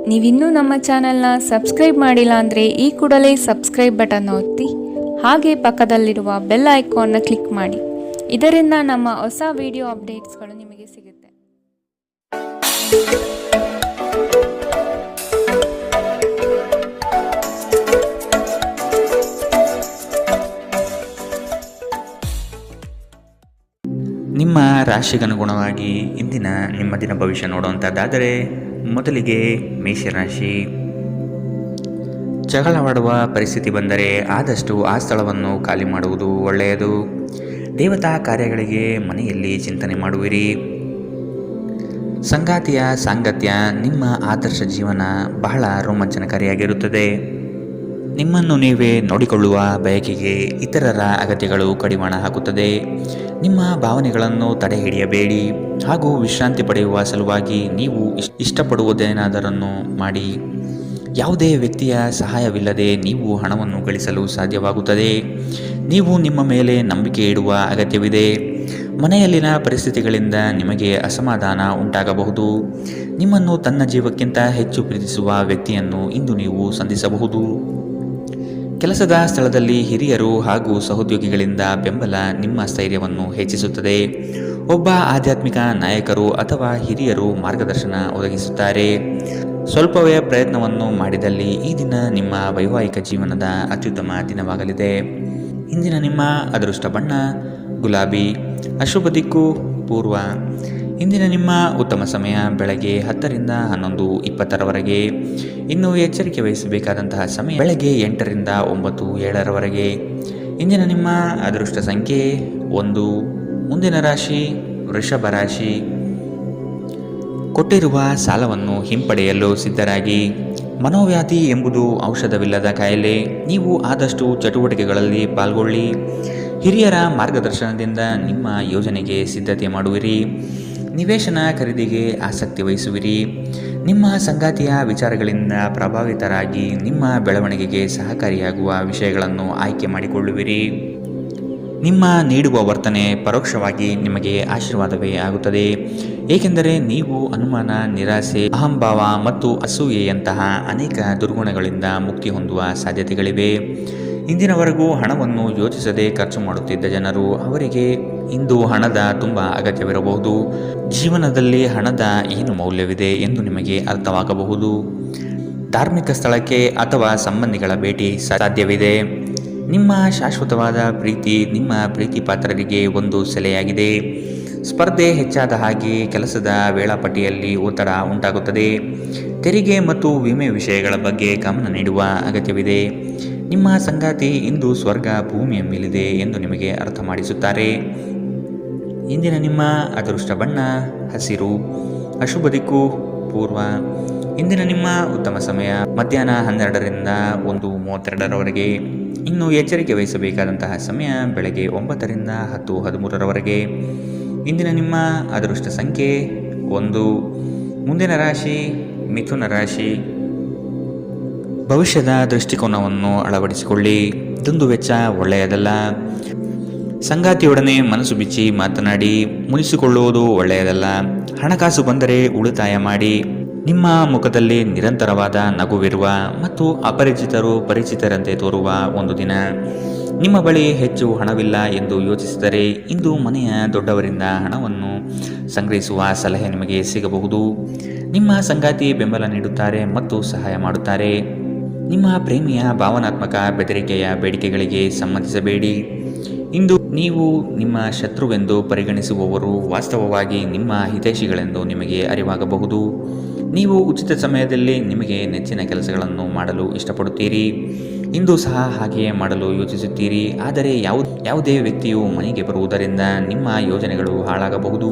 ನೀವಿನ್ನೂ ನಮ್ಮ ಚಾನೆಲ್ನ ಸಬ್ಸ್ಕ್ರೈಬ್ ಮಾಡಿಲ್ಲ ಅಂದರೆ ಈ ಕೂಡಲೇ ಸಬ್ಸ್ಕ್ರೈಬ್ ಬಟನ್ ಒತ್ತಿ ಹಾಗೆ ಪಕ್ಕದಲ್ಲಿರುವ ಬೆಲ್ ಐಕಾನ್ನ ಕ್ಲಿಕ್ ಮಾಡಿ. ಇದರಿಂದ ನಮ್ಮ ಹೊಸ ವಿಡಿಯೋ ಅಪ್ಡೇಟ್ಸ್ಗಳು ನಿಮಗೆ ಸಿಗುತ್ತೆ. ನಿಮ್ಮ ರಾಶಿಗನುಗುಣವಾಗಿ ಇಂದಿನ ನಿಮ್ಮ ದಿನ ಭವಿಷ್ಯ ನೋಡುವಂಥದ್ದಾದರೆ ಮೊದಲಿಗೆ ಮೇಷರಾಶಿ. ಜಗಳವಾಡುವ ಪರಿಸ್ಥಿತಿ ಬಂದರೆ ಆದಷ್ಟು ಆ ಸ್ಥಳವನ್ನು ಖಾಲಿ ಮಾಡುವುದು ಒಳ್ಳೆಯದು. ದೇವತಾ ಕಾರ್ಯಗಳಿಗೆ ಮನೆಯಲ್ಲಿ ಚಿಂತನೆ ಮಾಡುವಿರಿ. ಸಂಗಾತಿಯ ಸಾಂಗತ್ಯ ನಿಮ್ಮ ಆದರ್ಶ ಜೀವನ ಬಹಳ ರೋಮಾಂಚನಕಾರಿಯಾಗಿರುತ್ತದೆ. ನಿಮ್ಮನ್ನು ನೀವೇ ನೋಡಿಕೊಳ್ಳುವ ಬಯಕೆಗೆ ಇತರರ ಅಗತ್ಯಗಳು ಕಡಿವಾಣ ಹಾಕುತ್ತದೆ. ನಿಮ್ಮ ಭಾವನೆಗಳನ್ನು ತಡೆ ಹಿಡಿಯಬೇಡಿ ಹಾಗೂ ವಿಶ್ರಾಂತಿ ಪಡೆಯುವ ಸಲುವಾಗಿ ನೀವು ಇಷ್ಟಪಡುವುದೇನಾದರನ್ನು ಮಾಡಿ. ಯಾವುದೇ ವ್ಯಕ್ತಿಯ ಸಹಾಯವಿಲ್ಲದೆ ನೀವು ಹಣವನ್ನು ಗಳಿಸಲು ಸಾಧ್ಯವಾಗುತ್ತದೆ. ನೀವು ನಿಮ್ಮ ಮೇಲೆ ನಂಬಿಕೆ ಇಡುವ ಅಗತ್ಯವಿದೆ. ಮನೆಯಲ್ಲಿನ ಪರಿಸ್ಥಿತಿಗಳಿಂದ ನಿಮಗೆ ಅಸಮಾಧಾನ ಉಂಟಾಗಬಹುದು. ನಿಮ್ಮನ್ನು ತನ್ನ ಜೀವಕ್ಕಿಂತ ಹೆಚ್ಚು ಪ್ರೀತಿಸುವ ವ್ಯಕ್ತಿಯನ್ನು ಇಂದು ನೀವು ಸಂಧಿಸಬಹುದು. ಕೆಲಸದ ಸ್ಥಳದಲ್ಲಿ ಹಿರಿಯರು ಹಾಗೂ ಸಹೋದ್ಯೋಗಿಗಳಿಂದ ಬೆಂಬಲ ನಿಮ್ಮ ಸ್ಥೈರ್ಯವನ್ನು ಹೆಚ್ಚಿಸುತ್ತದೆ. ಒಬ್ಬ ಆಧ್ಯಾತ್ಮಿಕ ನಾಯಕರು ಅಥವಾ ಹಿರಿಯರು ಮಾರ್ಗದರ್ಶನ ಒದಗಿಸುತ್ತಾರೆ. ಸ್ವಲ್ಪವೇ ಪ್ರಯತ್ನವನ್ನು ಮಾಡಿದಲ್ಲಿ ಈ ದಿನ ನಿಮ್ಮ ವೈವಾಹಿಕ ಜೀವನದ ಅತ್ಯುತ್ತಮ ದಿನವಾಗಲಿದೆ. ಇಂದಿನ ನಿಮ್ಮ ಅದೃಷ್ಟ ಬಣ್ಣ ಗುಲಾಬಿ. ಅಶುಭ ದಿಕ್ಕು ಪೂರ್ವ. ಇಂದಿನ ನಿಮ್ಮ ಉತ್ತಮ ಸಮಯ ಬೆಳಗ್ಗೆ 10 ರಿಂದ 11:20ರವರೆಗೆ. ಇನ್ನು ಎಚ್ಚರಿಕೆ ವಹಿಸಬೇಕಾದಂತಹ ಸಮಯ ಬೆಳಗ್ಗೆ 8 ರಿಂದ 9, 7ರವರೆಗೆ. ಇಂದಿನ ನಿಮ್ಮ ಅದೃಷ್ಟ ಸಂಖ್ಯೆ 1. ಮುಂದಿನ ರಾಶಿ ವೃಷಭ ರಾಶಿ. ಕೊಟ್ಟಿರುವ ಸಾಲವನ್ನು ಹಿಂಪಡೆಯಲು ಸಿದ್ಧರಾಗಿ. ಮನೋವ್ಯಾಧಿ ಎಂಬುದು ಔಷಧವಿಲ್ಲದ ಕಾಯಿಲೆ. ನೀವು ಆದಷ್ಟು ಚಟುವಟಿಕೆಗಳಲ್ಲಿ ಪಾಲ್ಗೊಳ್ಳಿ. ಹಿರಿಯರ ಮಾರ್ಗದರ್ಶನದಿಂದ ನಿಮ್ಮ ಯೋಜನೆಗೆ ಸಿದ್ಧತೆ ಮಾಡುವಿರಿ. ನಿವೇಶನ ಖರೀದಿಗೆ ಆಸಕ್ತಿ ವಹಿಸುವಿರಿ. ನಿಮ್ಮ ಸಂಗಾತಿಯ ವಿಚಾರಗಳಿಂದ ಪ್ರಭಾವಿತರಾಗಿ ನಿಮ್ಮ ಬೆಳವಣಿಗೆಗೆ ಸಹಕಾರಿಯಾಗುವ ವಿಷಯಗಳನ್ನು ಆಯ್ಕೆ ಮಾಡಿಕೊಳ್ಳುವಿರಿ. ನಿಮ್ಮ ನೀಡುವ ವರ್ತನೆ ಪರೋಕ್ಷವಾಗಿ ನಿಮಗೆ ಆಶೀರ್ವಾದವೇ ಆಗುತ್ತದೆ. ಏಕೆಂದರೆ ನೀವು ಅನುಮಾನ, ನಿರಾಸೆ, ಅಹಂಭಾವ ಮತ್ತು ಅಸೂಯೆಯಂತಹ ಅನೇಕ ದುರ್ಗುಣಗಳಿಂದ ಮುಕ್ತಿ ಹೊಂದುವ ಸಾಧ್ಯತೆಗಳಿವೆ. ಇಂದಿನವರೆಗೂ ಹಣವನ್ನು ಯೋಚಿಸದೆ ಖರ್ಚು ಮಾಡುತ್ತಿದ್ದ ಜನರು ಅವರಿಗೆ ಇಂದು ಹಣದ ತುಂಬ ಅಗತ್ಯವಿರಬಹುದು. ಜೀವನದಲ್ಲಿ ಹಣದ ಏನು ಮೌಲ್ಯವಿದೆ ಎಂದು ನಿಮಗೆ ಅರ್ಥವಾಗಬಹುದು. ಧಾರ್ಮಿಕ ಸ್ಥಳಕ್ಕೆ ಅಥವಾ ಸಂಬಂಧಿಗಳ ಭೇಟಿ ಸಾಧ್ಯವಿದೆ. ನಿಮ್ಮ ಶಾಶ್ವತವಾದ ಪ್ರೀತಿ ನಿಮ್ಮ ಪ್ರೀತಿ ಪಾತ್ರರಿಗೆ ಒಂದು ಸೆಲೆಯಾಗಿದೆ. ಸ್ಪರ್ಧೆ ಹೆಚ್ಚಾದ ಹಾಗೆ ಕೆಲಸದ ವೇಳಾಪಟ್ಟಿಯಲ್ಲಿ ಒತ್ತಡ ಉಂಟಾಗುತ್ತದೆ. ತೆರಿಗೆ ಮತ್ತು ವಿಮೆ ವಿಷಯಗಳ ಬಗ್ಗೆ ಗಮನ ನೀಡುವ ಅಗತ್ಯವಿದೆ. ನಿಮ್ಮ ಸಂಗಾತಿ ಇಂದು ಸ್ವರ್ಗ ಭೂಮಿಯ ಮೇಲಿದೆ ಎಂದು ನಿಮಗೆ ಅರ್ಥ ಮಾಡಿಸುತ್ತಾರೆ. ಇಂದಿನ ನಿಮ್ಮ ಅದೃಷ್ಟ ಬಣ್ಣ ಹಸಿರು. ಅಶುಭ ದಿಕ್ಕು ಪೂರ್ವ. ಇಂದಿನ ನಿಮ್ಮ ಉತ್ತಮ ಸಮಯ ಮಧ್ಯಾಹ್ನ 12 ರಿಂದ 1:32ರವರೆಗೆ. ಇನ್ನು ಎಚ್ಚರಿಕೆ ವಹಿಸಬೇಕಾದಂತಹ ಸಮಯ ಬೆಳಗ್ಗೆ 9 ರಿಂದ 10:13ರವರೆಗೆ. ಇಂದಿನ ನಿಮ್ಮ ಅದೃಷ್ಟ ಸಂಖ್ಯೆ 1. ಮುಂದಿನ ರಾಶಿ ಮಿಥುನ ರಾಶಿ. ಭವಿಷ್ಯದ ದೃಷ್ಟಿಕೋನವನ್ನು ಅಳವಡಿಸಿಕೊಳ್ಳಿ. ದುಂದು ವೆಚ್ಚ ಒಳ್ಳೆಯದಲ್ಲ. ಸಂಗಾತಿಯೊಡನೆ ಮನಸ್ಸು ಬಿಚ್ಚಿ ಮಾತನಾಡಿ. ಮುನಿಸಿಕೊಳ್ಳುವುದು ಒಳ್ಳೆಯದಲ್ಲ. ಹಣಕಾಸು ಬಂದರೆ ಉಳಿತಾಯ ಮಾಡಿ. ನಿಮ್ಮ ಮುಖದಲ್ಲಿ ನಿರಂತರವಾದ ನಗುವಿರುವ ಮತ್ತು ಅಪರಿಚಿತರು ಪರಿಚಿತರಂತೆ ತೋರುವ ಒಂದು ದಿನ. ನಿಮ್ಮ ಬಳಿ ಹೆಚ್ಚು ಹಣವಿಲ್ಲ ಎಂದು ಯೋಚಿಸಿದರೆ ಇಂದು ಮನೆಯ ದೊಡ್ಡವರಿಂದ ಹಣವನ್ನು ಸಂಗ್ರಹಿಸುವ ಸಲಹೆ ನಿಮಗೆ ಸಿಗಬಹುದು. ನಿಮ್ಮ ಸಂಗಾತಿ ಬೆಂಬಲ ನೀಡುತ್ತಾರೆ ಮತ್ತು ಸಹಾಯ ಮಾಡುತ್ತಾರೆ. ನಿಮ್ಮ ಪ್ರೇಮಿಯ ಭಾವನಾತ್ಮಕ ಬೆದರಿಕೆಯ ಬೇಡಿಕೆಗಳಿಗೆ ಸಮ್ಮತಿಸಬೇಡಿ. ಇಂದು ನೀವು ನಿಮ್ಮ ಶತ್ರುವೆಂದು ಪರಿಗಣಿಸುವವರು ವಾಸ್ತವವಾಗಿ ನಿಮ್ಮ ಹಿತೈಷಿಗಳೆಂದು ನಿಮಗೆ ಅರಿವಾಗಬಹುದು. ನೀವು ಉಚಿತ ಸಮಯದಲ್ಲಿ ನಿಮಗೆ ನೆಚ್ಚಿನ ಕೆಲಸಗಳನ್ನು ಮಾಡಲು ಇಷ್ಟಪಡುತ್ತೀರಿ. ಇಂದು ಸಹ ಹಾಗೆಯೇ ಮಾಡಲು ಯೋಚಿಸುತ್ತೀರಿ. ಆದರೆ ಯಾವುದೇ ವ್ಯಕ್ತಿಯು ಮನೆಗೆ ಬರುವುದರಿಂದ ನಿಮ್ಮ ಯೋಜನೆಗಳು ಹಾಳಾಗಬಹುದು.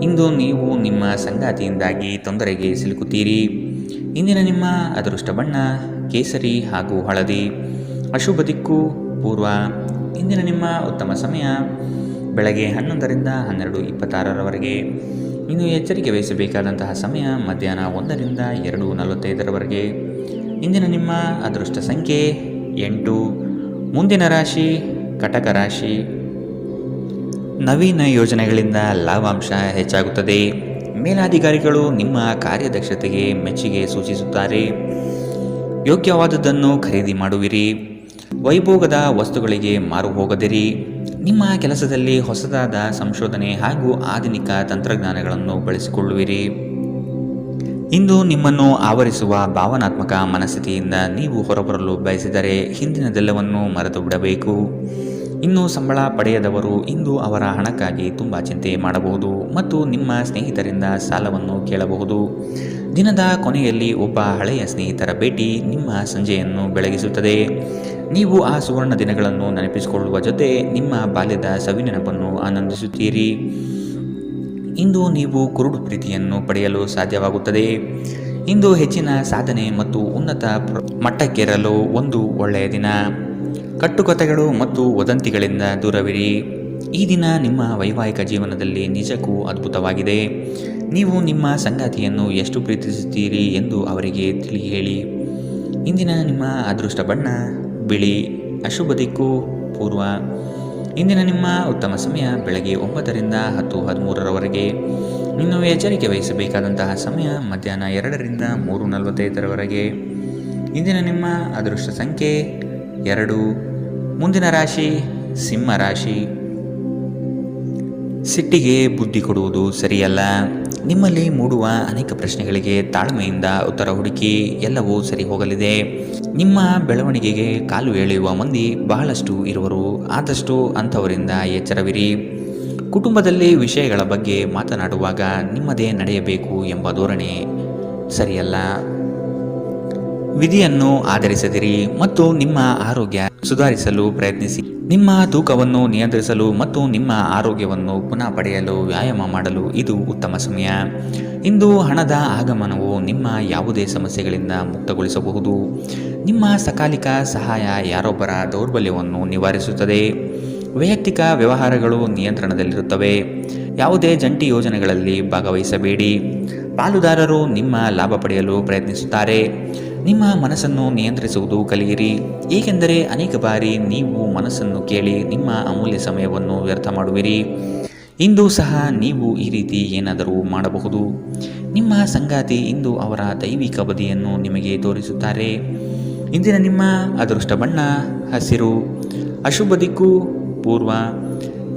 ಇಂದು ನೀವು ನಿಮ್ಮ ಸಂಗಾತಿಯಿಂದಾಗಿ ತೊಂದರೆಗೆ ಸಿಲುಕುತ್ತೀರಿ. ಇಂದಿನ ನಿಮ್ಮ ಅದೃಷ್ಟ ಬಣ್ಣ ಕೇಸರಿ ಹಾಗೂ ಹಳದಿ. ಅಶುಭ ದಿಕ್ಕು ಪೂರ್ವ. ಇಂದಿನ ನಿಮ್ಮ ಉತ್ತಮ ಸಮಯ ಬೆಳಗ್ಗೆ 11 ರಿಂದ 12:26ರವರೆಗೆ. ಇನ್ನು ಎಚ್ಚರಿಕೆ ವಹಿಸಬೇಕಾದಂತಹ ಸಮಯ ಮಧ್ಯಾಹ್ನ 1 ರಿಂದ 2:45ರವರೆಗೆ. ಇಂದಿನ ನಿಮ್ಮ ಅದೃಷ್ಟ ಸಂಖ್ಯೆ 8. ಮುಂದಿನ ರಾಶಿ ಕಟಕ ರಾಶಿ. ನವೀನ ಯೋಜನೆಗಳಿಂದ ಲಾಭಾಂಶ ಹೆಚ್ಚಾಗುತ್ತದೆ. ಮೇಲಾಧಿಕಾರಿಗಳು ನಿಮ್ಮ ಕಾರ್ಯದಕ್ಷತೆಗೆ ಮೆಚ್ಚುಗೆ ಸೂಚಿಸುತ್ತಾರೆ. ಯೋಗ್ಯವಾದದ್ದನ್ನು ಖರೀದಿ ಮಾಡುವಿರಿ. ವೈಭೋಗದ ವಸ್ತುಗಳಿಗೆ ಮಾರು ಹೋಗದಿರಿ. ನಿಮ್ಮ ಕೆಲಸದಲ್ಲಿ ಹೊಸದಾದ ಸಂಶೋಧನೆ ಹಾಗೂ ಆಧುನಿಕ ತಂತ್ರಜ್ಞಾನಗಳನ್ನು ಬಳಸಿಕೊಳ್ಳುವಿರಿ. ಇಂದು ನಿಮ್ಮನ್ನು ಆವರಿಸುವ ಭಾವನಾತ್ಮಕ ಮನಸ್ಥಿತಿಯಿಂದ ನೀವು ಹೊರಬರಲು ಬಯಸಿದರೆ ಹಿಂದಿನದೆಲ್ಲವನ್ನು ಮರೆತು ಬಿಡಬೇಕು. ಇನ್ನು ಸಂಬಳ ಪಡೆಯದವರು ಇಂದು ಅವರ ಹಣಕ್ಕಾಗಿ ತುಂಬ ಚಿಂತೆ ಮಾಡಬಹುದು ಮತ್ತು ನಿಮ್ಮ ಸ್ನೇಹಿತರಿಂದ ಸಾಲವನ್ನು ಕೇಳಬಹುದು. ದಿನದ ಕೊನೆಯಲ್ಲಿ ಒಬ್ಬ ಹಳೆಯ ಸ್ನೇಹಿತರ ಭೇಟಿ ನಿಮ್ಮ ಸಂಜೆಯನ್ನು ಬೆಳಗಿಸುತ್ತದೆ. ನೀವು ಆ ಸುವರ್ಣ ದಿನಗಳನ್ನು ನೆನಪಿಸಿಕೊಳ್ಳುವ ಜೊತೆ ನಿಮ್ಮ ಬಾಲ್ಯದ ಸವಿನೆನಪನ್ನು ಆನಂದಿಸುತ್ತೀರಿ. ಇಂದು ನೀವು ಕುರುಡು ಪ್ರೀತಿಯನ್ನು ಪಡೆಯಲು ಸಾಧ್ಯವಾಗುತ್ತದೆ. ಇಂದು ಹೆಚ್ಚಿನ ಸಾಧನೆ ಮತ್ತು ಉನ್ನತ ಮಟ್ಟಕ್ಕೇರಲು ಒಂದು ಒಳ್ಳೆಯ ದಿನ. ಕಟ್ಟುಕತೆಗಳು ಮತ್ತು ವದಂತಿಗಳಿಂದ ದೂರವಿರಿ. ಈ ದಿನ ನಿಮ್ಮ ವೈವಾಹಿಕ ಜೀವನದಲ್ಲಿ ನಿಜಕ್ಕೂ ಅದ್ಭುತವಾಗಿದೆ. ನೀವು ನಿಮ್ಮ ಸಂಗಾತಿಯನ್ನು ಎಷ್ಟು ಪ್ರೀತಿಸುತ್ತೀರಿ ಎಂದು ಅವರಿಗೆ ತಿಳಿ ಹೇಳಿ. ಇಂದಿನ ನಿಮ್ಮ ಅದೃಷ್ಟ ಬಣ್ಣ ಬಿಳಿ. ಅಶುಭ ದಿಕ್ಕು ಪೂರ್ವ. ಇಂದಿನ ನಿಮ್ಮ ಉತ್ತಮ ಸಮಯ ಬೆಳಗ್ಗೆ 9ರಿಂದ 10:13 ಇನ್ನು ಎಚ್ಚರಿಕೆ ವಹಿಸಬೇಕಾದಂತಹ ಸಮಯ ಮಧ್ಯಾಹ್ನ 2ರಿಂದ 3:45 ಇಂದಿನ ನಿಮ್ಮ ಅದೃಷ್ಟ ಸಂಖ್ಯೆ 2. ಮುಂದಿನ ರಾಶಿ ಸಿಂಹ ರಾಶಿ. ಸಿಟ್ಟಿಗೆ ಬುದ್ಧಿ ಕೊಡುವುದು ಸರಿಯಲ್ಲ. ನಿಮ್ಮಲ್ಲಿ ಮೂಡುವ ಅನೇಕ ಪ್ರಶ್ನೆಗಳಿಗೆ ತಾಳ್ಮೆಯಿಂದ ಉತ್ತರ ಹುಡುಕಿ. ಎಲ್ಲವೂ ಸರಿ ಹೋಗಲಿದೆ. ನಿಮ್ಮ ಬೆಳವಣಿಗೆಗೆ ಕಾಲು ಎಳೆಯುವ ಮಂದಿ ಬಹಳಷ್ಟು ಇರುವರು. ಆದಷ್ಟು ಅಂಥವರಿಂದ ಎಚ್ಚರವಿರಿ. ಕುಟುಂಬದಲ್ಲಿ ವಿಷಯಗಳ ಬಗ್ಗೆ ಮಾತನಾಡುವಾಗ ನಿಮ್ಮದೇ ನಡೆಯಬೇಕು ಎಂಬ ಧೋರಣೆ ಸರಿಯಲ್ಲ. ವಿಧಿಯನ್ನು ಆಧರಿಸದಿರಿ ಮತ್ತು ನಿಮ್ಮ ಆರೋಗ್ಯ ಸುಧಾರಿಸಲು ಪ್ರಯತ್ನಿಸಿ. ನಿಮ್ಮ ತೂಕವನ್ನು ನಿಯಂತ್ರಿಸಲು ಮತ್ತು ನಿಮ್ಮ ಆರೋಗ್ಯವನ್ನು ಪುನಃ ಪಡೆಯಲು ವ್ಯಾಯಾಮ ಮಾಡಲು ಇದು ಉತ್ತಮ ಸಮಯ. ಇಂದು ಹಣದ ಆಗಮನವು ನಿಮ್ಮ ಯಾವುದೇ ಸಮಸ್ಯೆಗಳಿಂದ ಮುಕ್ತಗೊಳಿಸಬಹುದು. ನಿಮ್ಮ ಸಕಾಲಿಕ ಸಹಾಯ ಯಾರೊಬ್ಬರ ದೌರ್ಬಲ್ಯವನ್ನು ನಿವಾರಿಸುತ್ತದೆ. ವೈಯಕ್ತಿಕ ವ್ಯವಹಾರಗಳು ನಿಯಂತ್ರಣದಲ್ಲಿರುತ್ತವೆ. ಯಾವುದೇ ಜಂಟಿ ಯೋಜನೆಗಳಲ್ಲಿ ಭಾಗವಹಿಸಬೇಡಿ. ಪಾಲುದಾರರು ನಿಮ್ಮ ಲಾಭ ಪಡೆಯಲು ಪ್ರಯತ್ನಿಸುತ್ತಾರೆ. ನಿಮ್ಮ ಮನಸ್ಸನ್ನು ನಿಯಂತ್ರಿಸುವುದು ಕಲಿಯಿರಿ, ಏಕೆಂದರೆ ಅನೇಕ ಬಾರಿ ನೀವು ಮನಸ್ಸನ್ನು ಕೇಳಿ ನಿಮ್ಮ ಅಮೂಲ್ಯ ಸಮಯವನ್ನು ವ್ಯರ್ಥ ಮಾಡುವಿರಿ. ಇಂದು ಸಹ ನೀವು ಈ ರೀತಿ ಏನಾದರೂ ಮಾಡಬಹುದು. ನಿಮ್ಮ ಸಂಗಾತಿ ಇಂದು ಅವರ ದೈವಿಕ ಬದಿಯನ್ನು ನಿಮಗೆ ತೋರಿಸುತ್ತಾರೆ. ಇಂದಿನ ನಿಮ್ಮ ಅದೃಷ್ಟ ಬಣ್ಣ ಹಸಿರು. ಅಶುಭ ದಿಕ್ಕು ಪೂರ್ವ.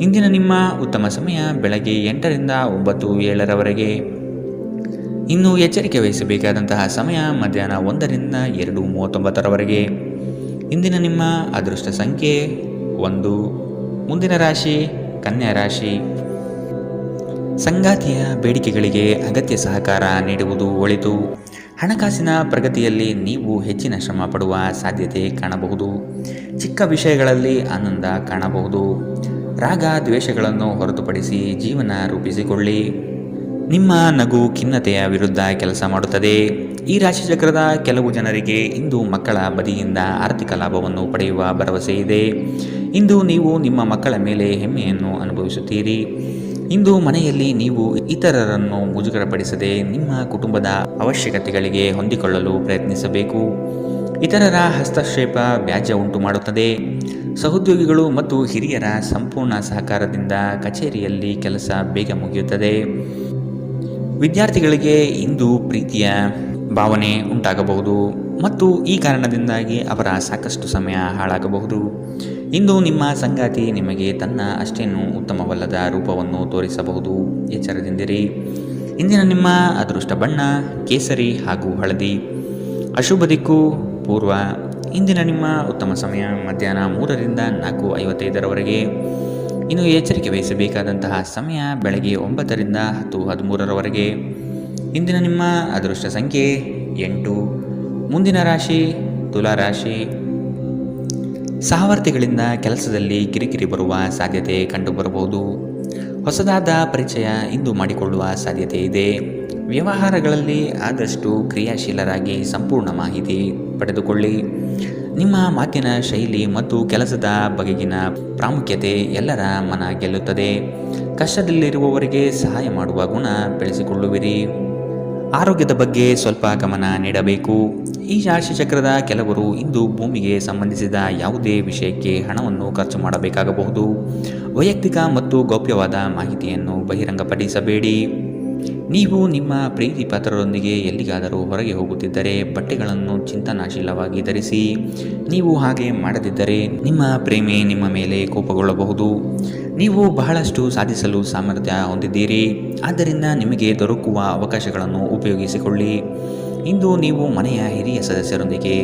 ಇಂದಿನ ನಿಮ್ಮ ಉತ್ತಮ ಸಮಯ ಬೆಳಗ್ಗೆ 8ರಿಂದ 9:07 ಇನ್ನು ಎಚ್ಚರಿಕೆ ವಹಿಸಬೇಕಾದಂತಹ ಸಮಯ ಮಧ್ಯಾಹ್ನ 1ರಿಂದ 2:39 ಇಂದಿನ ನಿಮ್ಮ ಅದೃಷ್ಟ ಸಂಖ್ಯೆ 1. ಮುಂದಿನ ರಾಶಿ ಕನ್ಯಾ ರಾಶಿ. ಸಂಗಾತಿಯ ಬೇಡಿಕೆಗಳಿಗೆ ಅಗತ್ಯ ಸಹಕಾರ ನೀಡುವುದು ಒಳಿತು. ಹಣಕಾಸಿನ ಪ್ರಗತಿಯಲ್ಲಿ ನೀವು ಹೆಚ್ಚಿನ ಶ್ರಮ ಪಡುವ ಸಾಧ್ಯತೆ ಕಾಣಬಹುದು. ಚಿಕ್ಕ ವಿಷಯಗಳಲ್ಲಿ ಆನಂದ ಕಾಣಬಹುದು. ರಾಗ ದ್ವೇಷಗಳನ್ನು ಹೊರತುಪಡಿಸಿ ಜೀವನ ರೂಪಿಸಿಕೊಳ್ಳಿ. ನಿಮ್ಮ ನಗು ಖಿನ್ನತೆಯ ವಿರುದ್ಧ ಕೆಲಸ ಮಾಡುತ್ತದೆ. ಈ ರಾಶಿಚಕ್ರದ ಕೆಲವು ಜನರಿಗೆ ಇಂದು ಮಕ್ಕಳ ಬದಿಯಿಂದ ಆರ್ಥಿಕ ಲಾಭವನ್ನು ಪಡೆಯುವ ಭರವಸೆ ಇದೆ. ಇಂದು ನೀವು ನಿಮ್ಮ ಮಕ್ಕಳ ಮೇಲೆ ಹೆಮ್ಮೆಯನ್ನು ಅನುಭವಿಸುತ್ತೀರಿ. ಇಂದು ಮನೆಯಲ್ಲಿ ನೀವು ಇತರರನ್ನು ಮುಜುಗರಪಡಿಸದೆ ನಿಮ್ಮ ಕುಟುಂಬದ ಅವಶ್ಯಕತೆಗಳಿಗೆ ಹೊಂದಿಕೊಳ್ಳಲು ಪ್ರಯತ್ನಿಸಬೇಕು. ಇತರರ ಹಸ್ತಕ್ಷೇಪ ವ್ಯಾಜ್ಯ ಉಂಟು ಮಾಡುತ್ತದೆ. ಸಹೋದ್ಯೋಗಿಗಳು ಮತ್ತು ಹಿರಿಯರ ಸಂಪೂರ್ಣ ಸಹಕಾರದಿಂದ ಕಚೇರಿಯಲ್ಲಿ ಕೆಲಸ ಬೇಗ ಮುಗಿಯುತ್ತದೆ. ವಿದ್ಯಾರ್ಥಿಗಳಿಗೆ ಇಂದು ಪ್ರೀತಿಯ ಭಾವನೆ ಉಂಟಾಗಬಹುದು ಮತ್ತು ಈ ಕಾರಣದಿಂದಾಗಿ ಅವರ ಸಾಕಷ್ಟು ಸಮಯ ಹಾಳಾಗಬಹುದು. ಇಂದು ನಿಮ್ಮ ಸಂಗಾತಿ ನಿಮಗೆ ತನ್ನ ಅಷ್ಟೇನೂ ಉತ್ತಮವಲ್ಲದ ರೂಪವನ್ನು ತೋರಿಸಬಹುದು. ಎಚ್ಚರದಿಂದಿರಿ. ಇಂದಿನ ನಿಮ್ಮ ಅದೃಷ್ಟ ಬಣ್ಣ ಕೇಸರಿ ಹಾಗೂ ಹಳದಿ. ಅಶುಭ ದಿಕ್ಕು ಪೂರ್ವ. ಇಂದಿನ ನಿಮ್ಮ ಉತ್ತಮ ಸಮಯ ಮಧ್ಯಾಹ್ನ 3ರಿಂದ 4:55 ಇನ್ನು ಎಚ್ಚರಿಕೆ ವಹಿಸಬೇಕಾದಂತಹ ಸಮಯ ಬೆಳಗ್ಗೆ 9ರಿಂದ 10:13 ಇಂದಿನ ನಿಮ್ಮ ಅದೃಷ್ಟ ಸಂಖ್ಯೆ 8. ಮುಂದಿನ ರಾಶಿ ತುಲಾ ರಾಶಿ. ಸಹವರ್ತಿಗಳಿಂದ ಕೆಲಸದಲ್ಲಿ ಕಿರಿಕಿರಿ ಬರುವ ಸಾಧ್ಯತೆ ಕಂಡುಬರಬಹುದು. ಹೊಸದಾದ ಪರಿಚಯ ಇಂದು ಮಾಡಿಕೊಳ್ಳುವ ಸಾಧ್ಯತೆ ಇದೆ. ವ್ಯವಹಾರಗಳಲ್ಲಿ ಆದಷ್ಟು ಕ್ರಿಯಾಶೀಲರಾಗಿ ಸಂಪೂರ್ಣ ಮಾಹಿತಿ ಪಡೆದುಕೊಳ್ಳಿ. ನಿಮ್ಮ ಮಾತಿನ ಶೈಲಿ ಮತ್ತು ಕೆಲಸದ ಬಗೆಗಿನ ಪ್ರಾಮುಖ್ಯತೆ ಎಲ್ಲರ ಮನ ಗೆಲ್ಲುತ್ತದೆ. ಕಷ್ಟದಲ್ಲಿರುವವರಿಗೆ ಸಹಾಯ ಮಾಡುವ ಗುಣ ಬೆಳೆಸಿಕೊಳ್ಳುವಿರಿ. ಆರೋಗ್ಯದ ಬಗ್ಗೆ ಸ್ವಲ್ಪ ಗಮನ ನೀಡಬೇಕು. ಈ ರಾಶಿಚಕ್ರದ ಕೆಲವರು ಇಂದು ಭೂಮಿಗೆ ಸಂಬಂಧಿಸಿದ ಯಾವುದೇ ವಿಷಯಕ್ಕೆ ಹಣವನ್ನು ಖರ್ಚು ಮಾಡಬೇಕಾಗಬಹುದು. ವೈಯಕ್ತಿಕ ಮತ್ತು ಗೌಪ್ಯವಾದ ಮಾಹಿತಿಯನ್ನು ಬಹಿರಂಗಪಡಿಸಬೇಡಿ. ನೀವು ನಿಮ್ಮ ಪ್ರೀತಿ ಪಾತ್ರರೊಂದಿಗೆ ಎಲ್ಲಿಗಾದರೂ ಹೊರಗೆ ಹೋಗುತ್ತಿದ್ದರೆ ಬಟ್ಟೆಗಳನ್ನು ಚಿಂತನಾಶೀಲವಾಗಿ ಧರಿಸಿ. ನೀವು ಹಾಗೆ ಮಾಡದಿದ್ದರೆ ನಿಮ್ಮ ಪ್ರೇಮಿ ನಿಮ್ಮ ಮೇಲೆ ಕೋಪಗೊಳ್ಳಬಹುದು. ನೀವು ಬಹಳಷ್ಟು ಸಾಧಿಸಲು ಸಾಮರ್ಥ್ಯ ಹೊಂದಿದ್ದೀರಿ, ಆದ್ದರಿಂದ ನಿಮಗೆ ದೊರಕುವ ಅವಕಾಶಗಳನ್ನು ಉಪಯೋಗಿಸಿಕೊಳ್ಳಿ. ಇಂದು ನೀವು ಮನೆಯ ಹಿರಿಯ ಸದಸ್ಯರೊಂದಿಗೆ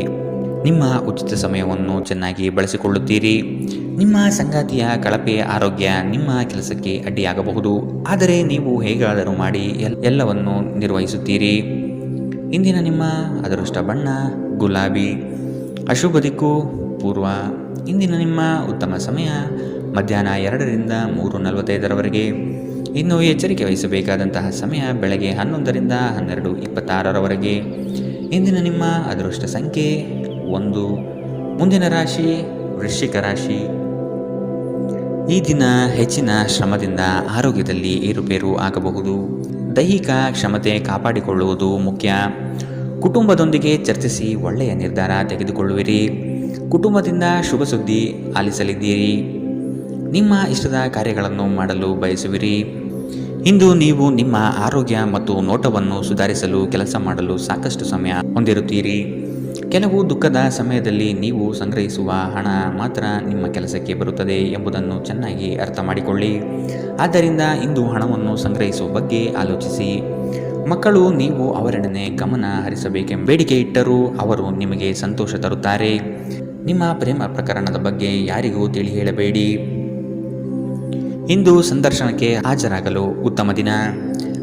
ನಿಮ್ಮ ಉಚಿತ ಸಮಯವನ್ನು ಚೆನ್ನಾಗಿ ಬಳಸಿಕೊಳ್ಳುತ್ತೀರಿ. ನಿಮ್ಮ ಸಂಗಾತಿಯ ಕಳಪೆ ಆರೋಗ್ಯ ನಿಮ್ಮ ಕೆಲಸಕ್ಕೆ ಅಡ್ಡಿಯಾಗಬಹುದು, ಆದರೆ ನೀವು ಹೇಗಾದರೂ ಮಾಡಿ ಎಲ್ಲವನ್ನು ನಿರ್ವಹಿಸುತ್ತೀರಿ. ಇಂದಿನ ನಿಮ್ಮ ಅದೃಷ್ಟ ಬಣ್ಣ ಗುಲಾಬಿ. ಅಶುಭ ದಿಕ್ಕು ಪೂರ್ವ. ಇಂದಿನ ನಿಮ್ಮ ಉತ್ತಮ ಸಮಯ ಮಧ್ಯಾಹ್ನ 2ರಿಂದ 3:45ರವರೆಗೆ. ಇನ್ನು ಎಚ್ಚರಿಕೆ ವಹಿಸಬೇಕಾದಂತಹ ಸಮಯ ಬೆಳಗ್ಗೆ 11ರಿಂದ 12:26ರವರೆಗೆ. ಇಂದಿನ ನಿಮ್ಮ ಅದೃಷ್ಟ ಸಂಖ್ಯೆ 1. ಮುಂದಿನ ರಾಶಿ ವೃಶ್ಚಿಕ ರಾಶಿ. ಈ ದಿನ ಹೆಚ್ಚಿನ ಶ್ರಮದಿಂದ ಆರೋಗ್ಯದಲ್ಲಿ ಏರುಪೇರು ಆಗಬಹುದು. ದೈಹಿಕ ಕ್ಷಮತೆ ಕಾಪಾಡಿಕೊಳ್ಳುವುದು ಮುಖ್ಯ. ಕುಟುಂಬದೊಂದಿಗೆ ಚರ್ಚಿಸಿ ಒಳ್ಳೆಯ ನಿರ್ಧಾರ ತೆಗೆದುಕೊಳ್ಳುವಿರಿ. ಕುಟುಂಬದಿಂದ ಶುಭ ಸುದ್ದಿ ಆಲಿಸಲಿದ್ದೀರಿ. ನಿಮ್ಮ ಇಷ್ಟದ ಕಾರ್ಯಗಳನ್ನು ಮಾಡಲು ಬಯಸುವಿರಿ. ಇಂದು ನೀವು ನಿಮ್ಮ ಆರೋಗ್ಯ ಮತ್ತು ನೋಟವನ್ನು ಸುಧಾರಿಸಲು ಕೆಲಸ ಮಾಡಲು ಸಾಕಷ್ಟು ಸಮಯ ಹೊಂದಿರುತ್ತೀರಿ. ಕೆಲವು ದುಃಖದ ಸಮಯದಲ್ಲಿ ನೀವು ಸಂಗ್ರಹಿಸುವ ಹಣ ಮಾತ್ರ ನಿಮ್ಮ ಕೆಲಸಕ್ಕೆ ಬರುತ್ತದೆ ಎಂಬುದನ್ನು ಚೆನ್ನಾಗಿ ಅರ್ಥ ಮಾಡಿಕೊಳ್ಳಿ. ಆದ್ದರಿಂದ ಇಂದು ಹಣವನ್ನು ಸಂಗ್ರಹಿಸುವ ಬಗ್ಗೆ ಆಲೋಚಿಸಿ. ಮಕ್ಕಳು ನೀವು ಅವರೆಡನೆ ಗಮನ ಹರಿಸಬೇಕೆಂಬ ಬೇಡಿಕೆ ಇಟ್ಟರೂ ಅವರು ನಿಮಗೆ ಸಂತೋಷ ತರುತ್ತಾರೆ. ನಿಮ್ಮ ಪ್ರೇಮ ಪ್ರಕರಣದ ಬಗ್ಗೆ ಯಾರಿಗೂ ತಿಳಿ ಹೇಳಬೇಡಿ. ಇಂದು ಸಂದರ್ಶನಕ್ಕೆ ಹಾಜರಾಗಲು ಉತ್ತಮ ದಿನ.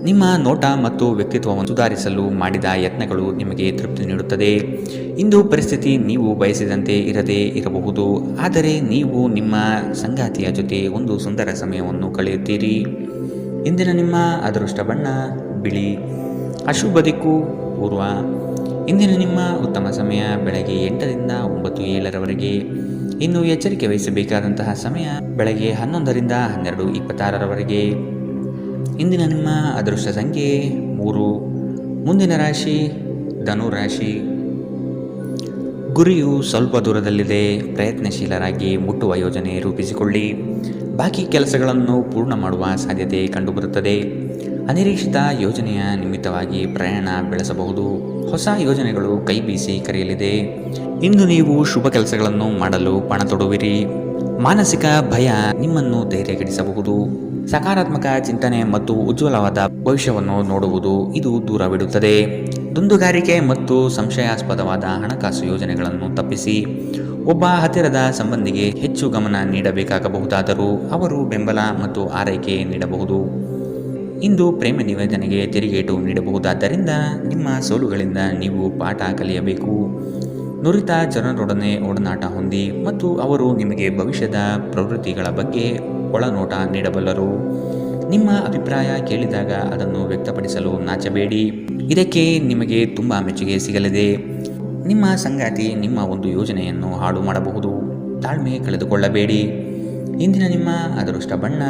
ನಿಮ್ಮ ನೋಟ ಮತ್ತು ವ್ಯಕ್ತಿತ್ವವನ್ನು ಸುಧಾರಿಸಲು ಮಾಡಿದ ಯತ್ನಗಳು ನಿಮಗೆ ತೃಪ್ತಿ ನೀಡುತ್ತದೆ. ಇಂದು ಪರಿಸ್ಥಿತಿ ನೀವು ಬಯಸಿದಂತೆ ಇರದೇ ಇರಬಹುದು, ಆದರೆ ನೀವು ನಿಮ್ಮ ಸಂಗಾತಿಯ ಜೊತೆ ಒಂದು ಸುಂದರ ಸಮಯವನ್ನು ಕಳೆಯುತ್ತೀರಿ. ಇಂದಿನ ನಿಮ್ಮ ಅದೃಷ್ಟ ಬಣ್ಣ ಬಿಳಿ. ಅಶುಭ ದಿಕ್ಕು ಪೂರ್ವ. ಇಂದಿನ ನಿಮ್ಮ ಉತ್ತಮ ಸಮಯ ಬೆಳಗ್ಗೆ 8ರಿಂದ 9:07ರವರೆಗೆ. ಇನ್ನು ಎಚ್ಚರಿಕೆ ವಹಿಸಬೇಕಾದಂತಹ ಸಮಯ ಬೆಳಗ್ಗೆ 11ರಿಂದ 12:26ರವರೆಗೆ. ಇಂದಿನ ನಿಮ್ಮ ಅದೃಷ್ಟ ಸಂಖ್ಯೆ 3. ಮುಂದಿನ ರಾಶಿ ಧನು ರಾಶಿ. ಗುರಿಯು ಸ್ವಲ್ಪ ದೂರದಲ್ಲಿದೆ. ಪ್ರಯತ್ನಶೀಲರಾಗಿ ಮುಟ್ಟುವ ಯೋಜನೆ ರೂಪಿಸಿಕೊಳ್ಳಿ. ಬಾಕಿ ಕೆಲಸಗಳನ್ನು ಪೂರ್ಣ ಮಾಡುವ ಸಾಧ್ಯತೆ ಕಂಡುಬರುತ್ತದೆ. ಅನಿರೀಕ್ಷಿತ ಯೋಜನೆಯ ನಿಮಿತ್ತವಾಗಿ ಪ್ರಯಾಣ ಬೆಳೆಸಬಹುದು. ಹೊಸ ಯೋಜನೆಗಳು ಕೈ ಬೀಸಿ ಕರೆಯಲಿದೆ. ಇಂದು ನೀವು ಶುಭ ಕೆಲಸಗಳನ್ನು ಮಾಡಲು ಪಣ ತೊಡುವಿರಿ. ಮಾನಸಿಕ ಭಯ ನಿಮ್ಮನ್ನು ಧೈರ್ಯಗೆಡಿಸಬಹುದು. ಸಕಾರಾತ್ಮಕ ಚಿಂತನೆ ಮತ್ತು ಉಜ್ವಲವಾದ ಭವಿಷ್ಯವನ್ನು ನೋಡುವುದು ಇದು ದೂರವಿಡುತ್ತದೆ. ದುಂದುಗಾರಿಕೆ ಮತ್ತು ಸಂಶಯಾಸ್ಪದವಾದ ಹಣಕಾಸು ಯೋಜನೆಗಳನ್ನು ತಪ್ಪಿಸಿ. ಒಬ್ಬ ಹತ್ತಿರದ ಸಂಬಂಧಿಗೆ ಹೆಚ್ಚು ಗಮನ ನೀಡಬೇಕಾಗಬಹುದಾದರೂ ಅವರು ಬೆಂಬಲ ಮತ್ತು ಆರೈಕೆ ನೀಡಬಹುದು. ಇಂದು ಪ್ರೇಮ ನಿವೇದನೆಗೆ ತಿರುಗೇಟು ನೀಡಬಹುದಾದ್ದರಿಂದ ನಿಮ್ಮ ಸೋಲುಗಳಿಂದ ನೀವು ಪಾಠ ಕಲಿಯಬೇಕು. ನುರಿತ ಜನರೊಡನೆ ಒಡನಾಟ ಹೊಂದಿ ಮತ್ತು ಅವರು ನಿಮಗೆ ಭವಿಷ್ಯದ ಪ್ರವೃತ್ತಿಗಳ ಬಗ್ಗೆ ಒಳನೋಟ ನೀಡಬಲ್ಲರು. ನಿಮ್ಮ ಅಭಿಪ್ರಾಯ ಕೇಳಿದಾಗ ಅದನ್ನು ವ್ಯಕ್ತಪಡಿಸಲು ನಾಚಬೇಡಿ. ಇದಕ್ಕೆ ನಿಮಗೆ ತುಂಬ ಮೆಚ್ಚುಗೆ ಸಿಗಲಿದೆ. ನಿಮ್ಮ ಸಂಗಾತಿ ನಿಮ್ಮ ಒಂದು ಯೋಜನೆಯನ್ನು ಹಾಳು ಮಾಡಬಹುದು. ತಾಳ್ಮೆ ಕಳೆದುಕೊಳ್ಳಬೇಡಿ. ಇಂದಿನ ನಿಮ್ಮ ಅದೃಷ್ಟ ಬಣ್ಣ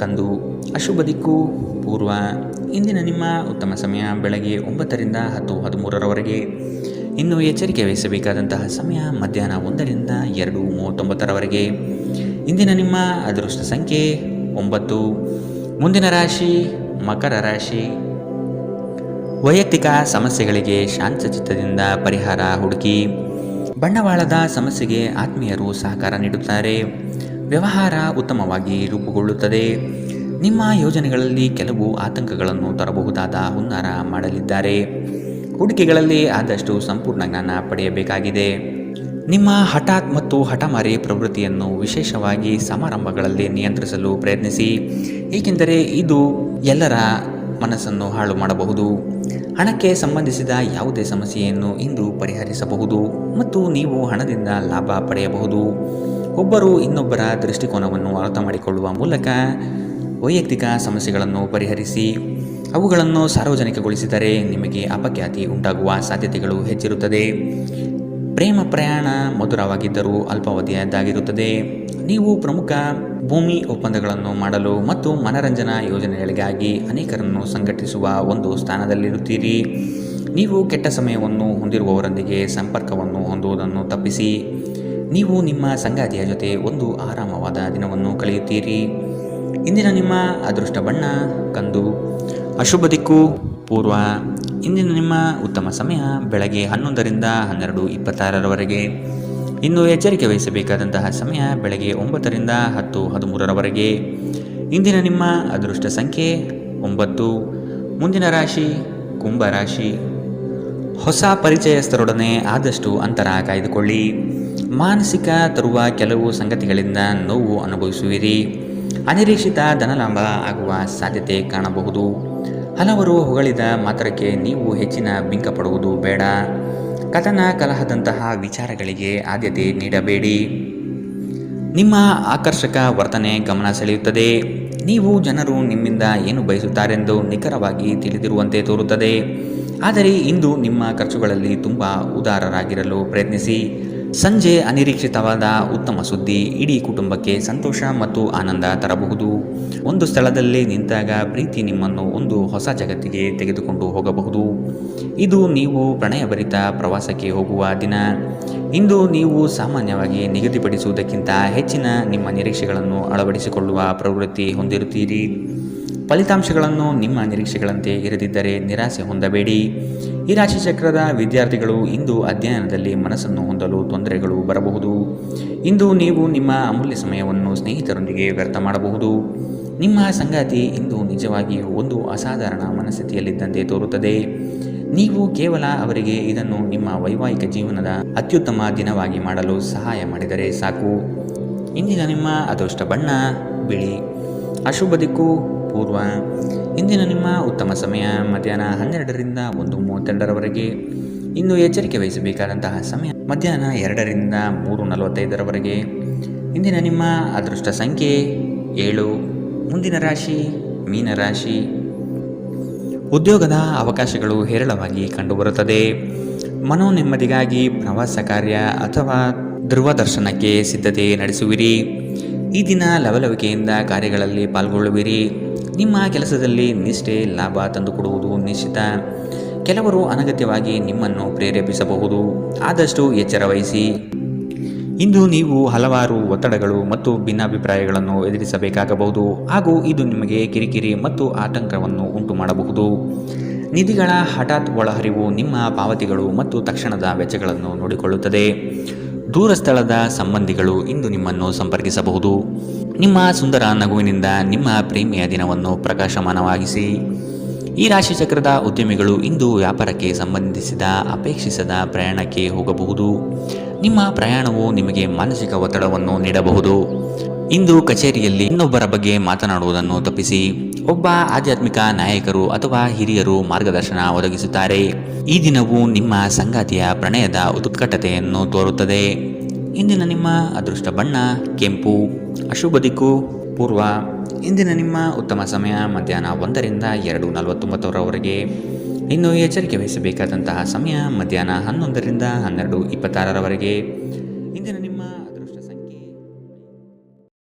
ಕಂದು. ಅಶುಭ ದಿಕ್ಕು ಪೂರ್ವ. ಇಂದಿನ ನಿಮ್ಮ ಉತ್ತಮ ಸಮಯ ಬೆಳಗ್ಗೆ 9ರಿಂದ 10:13ರವರೆಗೆ. ಇನ್ನು ಎಚ್ಚರಿಕೆ ವಹಿಸಬೇಕಾದಂತಹ ಸಮಯ ಮಧ್ಯಾಹ್ನ 1ರಿಂದ 2:39ರವರೆಗೆ. ಇಂದಿನ ನಿಮ್ಮ ಅದೃಷ್ಟ ಸಂಖ್ಯೆ 9. ಮುಂದಿನ ರಾಶಿ ಮಕರ ರಾಶಿ. ವೈಯಕ್ತಿಕ ಸಮಸ್ಯೆಗಳಿಗೆ ಶಾಂತಚಿತ್ತದಿಂದ ಪರಿಹಾರ ಹುಡುಕಿ. ಬಂಡವಾಳದ ಸಮಸ್ಯೆಗೆ ಆತ್ಮೀಯರು ಸಹಕಾರ ನೀಡುತ್ತಾರೆ. ವ್ಯವಹಾರ ಉತ್ತಮವಾಗಿ ರೂಪುಗೊಳ್ಳುತ್ತದೆ. ನಿಮ್ಮ ಯೋಜನೆಗಳಲ್ಲಿ ಕೆಲವು ಆತಂಕಗಳನ್ನು ತರಬಹುದಾದ ಹುನ್ನಾರ ಮಾಡಲಿದ್ದಾರೆ. ಹೂಡಿಕೆಗಳಲ್ಲಿ ಆದಷ್ಟು ಸಂಪೂರ್ಣ ಜ್ಞಾನ ಪಡೆಯಬೇಕಾಗಿದೆ. ನಿಮ್ಮ ಹಠಾತ್ ಮತ್ತು ಹಠಮಾರಿ ಪ್ರವೃತ್ತಿಯನ್ನು ವಿಶೇಷವಾಗಿ ಸಮಾರಂಭಗಳಲ್ಲಿ ನಿಯಂತ್ರಿಸಲು ಪ್ರಯತ್ನಿಸಿ, ಏಕೆಂದರೆ ಇದು ಎಲ್ಲರ ಮನಸ್ಸನ್ನು ಹಾಳು ಮಾಡಬಹುದು. ಹಣಕ್ಕೆ ಸಂಬಂಧಿಸಿದ ಯಾವುದೇ ಸಮಸ್ಯೆಯನ್ನು ಇಂದು ಪರಿಹರಿಸಬಹುದು ಮತ್ತು ನೀವು ಹಣದಿಂದ ಲಾಭ ಪಡೆಯಬಹುದು. ಒಬ್ಬರು ಇನ್ನೊಬ್ಬರ ದೃಷ್ಟಿಕೋನವನ್ನು ಅರ್ಥ ಮಾಡಿಕೊಳ್ಳುವ ಮೂಲಕ ವೈಯಕ್ತಿಕ ಸಮಸ್ಯೆಗಳನ್ನು ಪರಿಹರಿಸಿ. ಅವುಗಳನ್ನು ಸಾರ್ವಜನಿಕಗೊಳಿಸಿದರೆ ನಿಮಗೆ ಅಪಖ್ಯಾತಿ ಉಂಟಾಗುವ ಸಾಧ್ಯತೆಗಳು ಹೆಚ್ಚಿರುತ್ತದೆ. ಪ್ರೇಮ ಪ್ರಯಾಣ ಮಧುರವಾಗಿದ್ದರೂ ಅಲ್ಪಾವಧಿಯದ್ದಾಗಿರುತ್ತದೆ. ನೀವು ಪ್ರಮುಖ ಭೂಮಿ ಒಪ್ಪಂದಗಳನ್ನು ಮಾಡಲು ಮತ್ತು ಮನರಂಜನಾ ಯೋಜನೆಗಳಿಗಾಗಿ ಅನೇಕರನ್ನು ಸಂಘಟಿಸುವ ಒಂದು ಸ್ಥಾನದಲ್ಲಿರುತ್ತೀರಿ. ನೀವು ಕೆಟ್ಟ ಸಮಯವನ್ನು ಹೊಂದಿರುವವರೊಂದಿಗೆ ಸಂಪರ್ಕವನ್ನು ಹೊಂದುವುದನ್ನು ತಪ್ಪಿಸಿ. ನೀವು ನಿಮ್ಮ ಸಂಗಾತಿಯ ಜೊತೆ ಒಂದು ಆರಾಮವಾದ ದಿನವನ್ನು ಕಳೆಯುತ್ತೀರಿ. ಇಂದಿನ ನಿಮ್ಮ ಅದೃಷ್ಟ ಬಣ್ಣ ಕಂದು. ಅಶುಭ ದಿಕ್ಕು ಪೂರ್ವ. ಇಂದಿನ ನಿಮ್ಮ ಉತ್ತಮ ಸಮಯ ಬೆಳಗ್ಗೆ 11ರಿಂದ 12:26ರವರೆಗೆ. ಇನ್ನು ಎಚ್ಚರಿಕೆ ವಹಿಸಬೇಕಾದಂತಹ ಸಮಯ ಬೆಳಗ್ಗೆ 9ರಿಂದ 10:13ರವರೆಗೆ. ಇಂದಿನ ನಿಮ್ಮ ಅದೃಷ್ಟ ಸಂಖ್ಯೆ 9. ಮುಂದಿನ ರಾಶಿ ಕುಂಭ ರಾಶಿ. ಹೊಸ ಪರಿಚಯಸ್ಥರೊಡನೆ ಆದಷ್ಟು ಅಂತರ ಕಾಯ್ದುಕೊಳ್ಳಿ. ಮಾನಸಿಕ ತರುವ ಕೆಲವು ಸಂಗತಿಗಳಿಂದ ನೋವು ಅನುಭವಿಸುವಿರಿ. ಅನಿರೀಕ್ಷಿತ ಧನಲಾಭ ಆಗುವ ಸಾಧ್ಯತೆ ಕಾಣಬಹುದು. ಹಲವರು ಹೊಗಳಿದ ಮಾತ್ರಕ್ಕೆ ನೀವು ಹೆಚ್ಚಿನ ಬಿಂಕ ಪಡುವುದು ಬೇಡ. ಕಥನ ಕಲಹದಂತಹ ವಿಚಾರಗಳಿಗೆ ಆದ್ಯತೆ ನೀಡಬೇಡಿ. ನಿಮ್ಮ ಆಕರ್ಷಕ ವರ್ತನೆ ಗಮನ ಸೆಳೆಯುತ್ತದೆ. ನೀವು ಜನರು ನಿಮ್ಮಿಂದ ಏನು ಬಯಸುತ್ತಾರೆಂದು ನಿಖರವಾಗಿ ತಿಳಿದಿರುವಂತೆ ತೋರುತ್ತದೆ. ಆದರೆ ಇಂದು ನಿಮ್ಮ ಖರ್ಚುಗಳಲ್ಲಿ ತುಂಬ ಉದಾರರಾಗಿರಲು ಪ್ರಯತ್ನಿಸಿ. ಸಂಜೆ ಅನಿರೀಕ್ಷಿತವಾದ ಉತ್ತಮ ಸುದ್ದಿ ಇಡೀ ಕುಟುಂಬಕ್ಕೆ ಸಂತೋಷ ಮತ್ತು ಆನಂದ ತರಬಹುದು. ಒಂದು ಸ್ಥಳದಲ್ಲಿ ನಿಂತಾಗ ಪ್ರೀತಿ ನಿಮ್ಮನ್ನು ಒಂದು ಹೊಸ ಜಗತ್ತಿಗೆ ತೆಗೆದುಕೊಂಡು ಹೋಗಬಹುದು. ಇದು ನೀವು ಪ್ರಣಯಭರಿತ ಪ್ರವಾಸಕ್ಕೆ ಹೋಗುವ ದಿನ. ಇಂದು ನೀವು ಸಾಮಾನ್ಯವಾಗಿ ನಿಗದಿಪಡಿಸುವುದಕ್ಕಿಂತ ಹೆಚ್ಚಿನ ನಿಮ್ಮ ನಿರೀಕ್ಷೆಗಳನ್ನು ಅಳವಡಿಸಿಕೊಳ್ಳುವ ಪ್ರವೃತ್ತಿ ಹೊಂದಿರುತ್ತೀರಿ. ಫಲಿತಾಂಶಗಳನ್ನು ನಿಮ್ಮ ನಿರೀಕ್ಷೆಗಳಂತೆ ಇರದಿದ್ದರೆ ನಿರಾಸೆ ಹೊಂದಬೇಡಿ. ಈ ರಾಶಿಚಕ್ರದ ವಿದ್ಯಾರ್ಥಿಗಳು ಇಂದು ಅಧ್ಯಯನದಲ್ಲಿ ಮನಸ್ಸನ್ನು ಹೊಂದಲು ತೊಂದರೆಗಳು ಬರಬಹುದು. ಇಂದು ನೀವು ನಿಮ್ಮ ಅಮೂಲ್ಯ ಸಮಯವನ್ನು ಸ್ನೇಹಿತರೊಂದಿಗೆ ವ್ಯರ್ಥ ಮಾಡಬಹುದು. ನಿಮ್ಮ ಸಂಗಾತಿ ಇಂದು ನಿಜವಾಗಿಯೂ ಒಂದು ಅಸಾಧಾರಣ ಮನಸ್ಥಿತಿಯಲ್ಲಿದ್ದಂತೆ ತೋರುತ್ತದೆ. ನೀವು ಕೇವಲ ಅವರಿಗೆ ಇದನ್ನು ನಿಮ್ಮ ವೈವಾಹಿಕ ಜೀವನದ ಅತ್ಯುತ್ತಮ ದಿನವಾಗಿ ಮಾಡಲು ಸಹಾಯ ಮಾಡಿದರೆ ಸಾಕು. ಇಂದಿನ ನಿಮ್ಮ ಅದೃಷ್ಟ ಬಣ್ಣ ಬಿಳಿ. ಅಶುಭ ದಿಕ್ಕು ಪೂರ್ವ. ಇಂದಿನ ನಿಮ್ಮ ಉತ್ತಮ ಸಮಯ ಮಧ್ಯಾಹ್ನ 12ರಿಂದ 1:32ರವರೆಗೆ. ಇನ್ನು ಎಚ್ಚರಿಕೆ ವಹಿಸಬೇಕಾದಂತಹ ಸಮಯ ಮಧ್ಯಾಹ್ನ 2ರಿಂದ 3:45ರವರೆಗೆ. ಇಂದಿನ ನಿಮ್ಮ ಅದೃಷ್ಟ ಸಂಖ್ಯೆ 7. ಮುಂದಿನ ರಾಶಿ ಮೀನರಾಶಿ. ಉದ್ಯೋಗದ ಅವಕಾಶಗಳು ಹೇರಳವಾಗಿ ಕಂಡುಬರುತ್ತದೆ. ಮನೋನೆಮ್ಮದಿಗಾಗಿ ಪ್ರವಾಸ ಕಾರ್ಯ ಅಥವಾ ಧ್ರುವದರ್ಶನಕ್ಕೆ ಸಿದ್ಧತೆ ನಡೆಸುವಿರಿ. ಈ ದಿನ ಲವಲವಿಕೆಯಿಂದ ಕಾರ್ಯಗಳಲ್ಲಿ ಪಾಲ್ಗೊಳ್ಳುವಿರಿ. ನಿಮ್ಮ ಕೆಲಸದಲ್ಲಿ ನಿಷ್ಠೆ ಲಾಭ ತಂದುಕೊಡುವುದು ನಿಶ್ಚಿತ. ಕೆಲವರು ಅನಗತ್ಯವಾಗಿ ನಿಮ್ಮನ್ನು ಪ್ರೇರೇಪಿಸಬಹುದು. ಆದಷ್ಟು ಎಚ್ಚರ ವಹಿಸಿ. ಇಂದು ನೀವು ಹಲವಾರು ಒತ್ತಡಗಳು ಮತ್ತು ಭಿನ್ನಾಭಿಪ್ರಾಯಗಳನ್ನು ಎದುರಿಸಬೇಕಾಗಬಹುದು ಹಾಗೂ ಇದು ನಿಮಗೆ ಕಿರಿಕಿರಿ ಮತ್ತು ಆತಂಕವನ್ನು ಉಂಟು ಮಾಡಬಹುದು. ನಿಧಿಗಳ ಹಠಾತ್ ಒಳಹರಿವು ನಿಮ್ಮ ಪಾವತಿಗಳು ಮತ್ತು ತಕ್ಷಣದ ವೆಚ್ಚಗಳನ್ನು ನೋಡಿಕೊಳ್ಳುತ್ತದೆ. ದೂರ ಸ್ಥಳದ ಸಂಬಂಧಿಗಳು ಇಂದು ನಿಮ್ಮನ್ನು ಸಂಪರ್ಕಿಸಬಹುದು. ನಿಮ್ಮ ಸುಂದರ ನಗುವಿನಿಂದ ನಿಮ್ಮ ಪ್ರೇಮಿಯ ದಿನವನ್ನು ಪ್ರಕಾಶಮಾನವಾಗಿಸಿ. ಈ ರಾಶಿಚಕ್ರದ ಉದ್ಯಮಿಗಳು ಇಂದು ವ್ಯಾಪಾರಕ್ಕೆ ಸಂಬಂಧಿಸಿದ ಅಪೇಕ್ಷಿಸದ ಪ್ರಯಾಣಕ್ಕೆ ಹೋಗಬಹುದು. ನಿಮ್ಮ ಪ್ರಯಾಣವು ನಿಮಗೆ ಮಾನಸಿಕ ಒತ್ತಡವನ್ನು ನೀಡಬಹುದು. ಇಂದು ಕಚೇರಿಯಲ್ಲಿ ಇನ್ನೊಬ್ಬರ ಬಗ್ಗೆ ಮಾತನಾಡುವುದನ್ನು ತಪ್ಪಿಸಿ. ಒಬ್ಬ ಆಧ್ಯಾತ್ಮಿಕ ನಾಯಕರು ಅಥವಾ ಹಿರಿಯರು ಮಾರ್ಗದರ್ಶನ ಒದಗಿಸುತ್ತಾರೆ. ಈ ದಿನವು ನಿಮ್ಮ ಸಂಗಾತಿಯ ಪ್ರಣಯದ ಉತ್ಕಟತೆಯನ್ನು ತೋರುತ್ತದೆ. ಇಂದಿನ ನಿಮ್ಮ ಅದೃಷ್ಟ ಬಣ್ಣ ಕೆಂಪು. ಅಶುಭ ದಿಕ್ಕು ಪೂರ್ವ. ಇಂದಿನ ನಿಮ್ಮ ಉತ್ತಮ ಸಮಯ ಮಧ್ಯಾಹ್ನ 1ರಿಂದ 2:49ರವರೆಗೆ. ಇನ್ನು ಎಚ್ಚರಿಕೆ ವಹಿಸಬೇಕಾದಂತಹ ಸಮಯ ಮಧ್ಯಾಹ್ನ 11ರಿಂದ 12:26ರವರೆಗೆ.